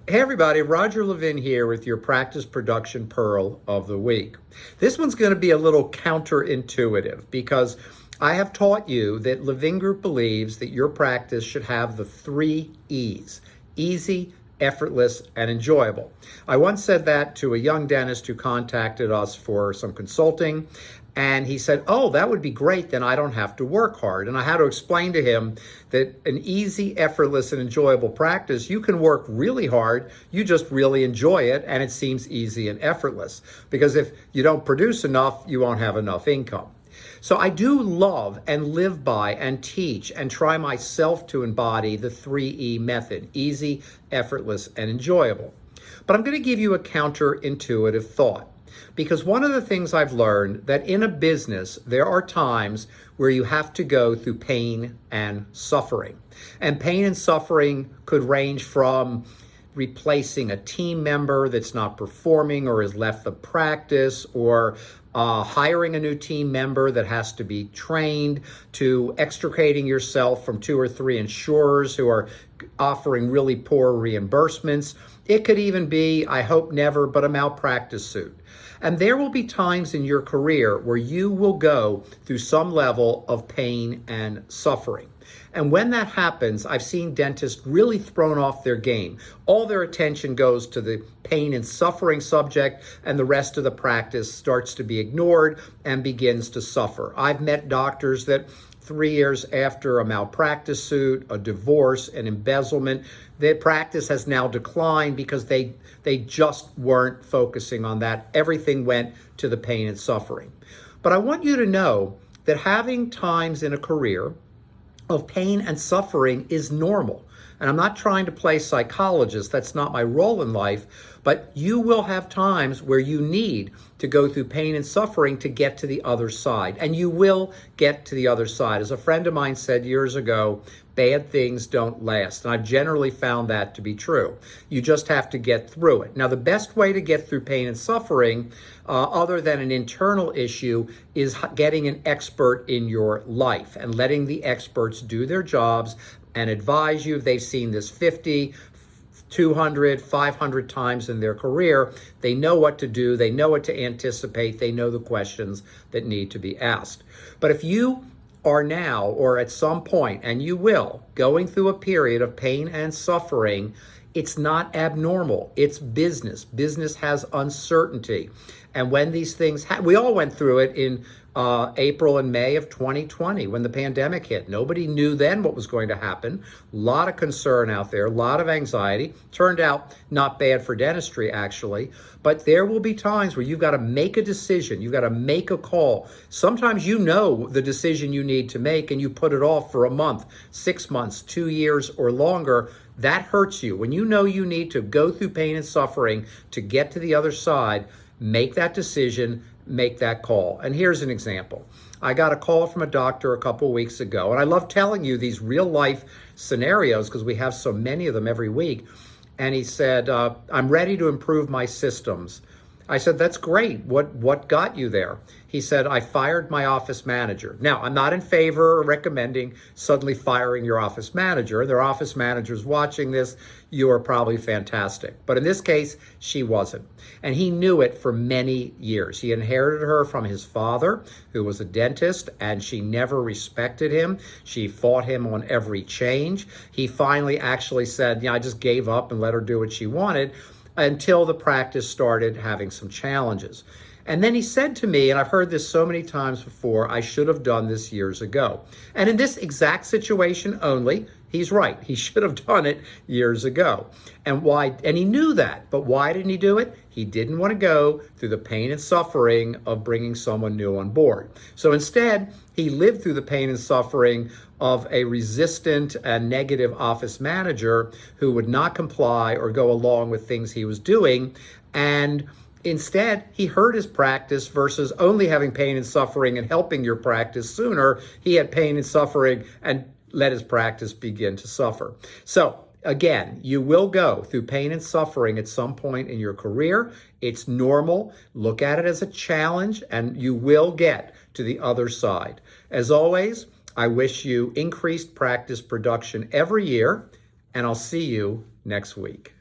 Hey everybody, Roger Levin here with your practice production pearl of the week. This one's going to be a little counterintuitive because I have taught you that Levin Group believes that your practice should have the 3 E's: easy, effortless, and enjoyable. I once said that to a young dentist who contacted us for some consulting, and he said, "Oh, that would be great, then I don't have to work hard." And I had to explain to him that an easy, effortless, and enjoyable practice, you can work really hard, you just really enjoy it, and it seems easy and effortless. Because if you don't produce enough, you won't have enough income. So I do love and live by and teach and try myself to embody the 3E method: easy, effortless, and enjoyable. But I'm going to give you a counterintuitive thought. Because one of the things I've learned that in a business, there are times where you have to go through pain and suffering. And pain and suffering could range from replacing a team member that's not performing or has left the practice, or hiring a new team member that has to be trained, to extricating yourself from 2 or 3 insurers who are offering really poor reimbursements. It could even be, I hope never, but a malpractice suit. And there will be times in your career where you will go through some level of pain and suffering. And when that happens, I've seen dentists really thrown off their game. All their attention goes to the pain and suffering subject, and the rest of the practice starts to be ignored and begins to suffer. I've met doctors that 3 years after a malpractice suit, a divorce, an embezzlement, their practice has now declined because they just weren't focusing on that. Everything went to the pain and suffering. But I want you to know that having times in a career of pain and suffering is normal. And I'm not trying to play psychologist, that's not my role in life, but you will have times where you need to go through pain and suffering to get to the other side. And you will get to the other side. As a friend of mine said years ago, bad things don't last. And I've generally found that to be true. You just have to get through it. Now, the best way to get through pain and suffering, other than an internal issue, is getting an expert in your life and letting the experts do their jobs and advise you. If they've seen this 50, 200, 500 times in their career, they know what to do, they know what to anticipate, they know the questions that need to be asked. But if you are now, or at some point, and you will, going through a period of pain and suffering, it's not abnormal. It's business. Business has uncertainty. And when these things we all went through it in April and May of 2020 when the pandemic hit. Nobody knew then what was going to happen. A lot of concern out there, a lot of anxiety. Turned out not bad for dentistry, actually. But there will be times where you've got to make a decision. You've got to make a call. Sometimes you know the decision you need to make and you put it off for a month, 6 months, 2 years, or longer. That hurts you. When you know you need to go through pain and suffering to get to the other side, make that decision, make that call. And here's an example. I got a call from a doctor a couple weeks ago, and I love telling you these real life scenarios because we have so many of them every week. And he said, I'm ready to improve my systems. I said, that's great. What got you there? He said, I fired my office manager. Now, I'm not in favor or recommending suddenly firing your office manager. There are office managers watching this. You are probably fantastic. But in this case, she wasn't. And he knew it for many years. He inherited her from his father, who was a dentist, and she never respected him. She fought him on every change. He finally actually said, I just gave up and let her do what she wanted, until the practice started having some challenges. And then he said to me, and I've heard this so many times before, I should have done this years ago. And in this exact situation only, he's right. He should have done it years ago. And why? And he knew that. But why didn't he do it? He didn't want to go through the pain and suffering of bringing someone new on board. So instead, he lived through the pain and suffering of a resistant and negative office manager who would not comply or go along with things he was doing. And instead, he hurt his practice versus only having pain and suffering and helping your practice sooner. He had pain and suffering and let his practice begin to suffer. So again, you will go through pain and suffering at some point in your career. It's normal. Look at it as a challenge, and you will get to the other side. As always, I wish you increased practice production every year, and I'll see you next week.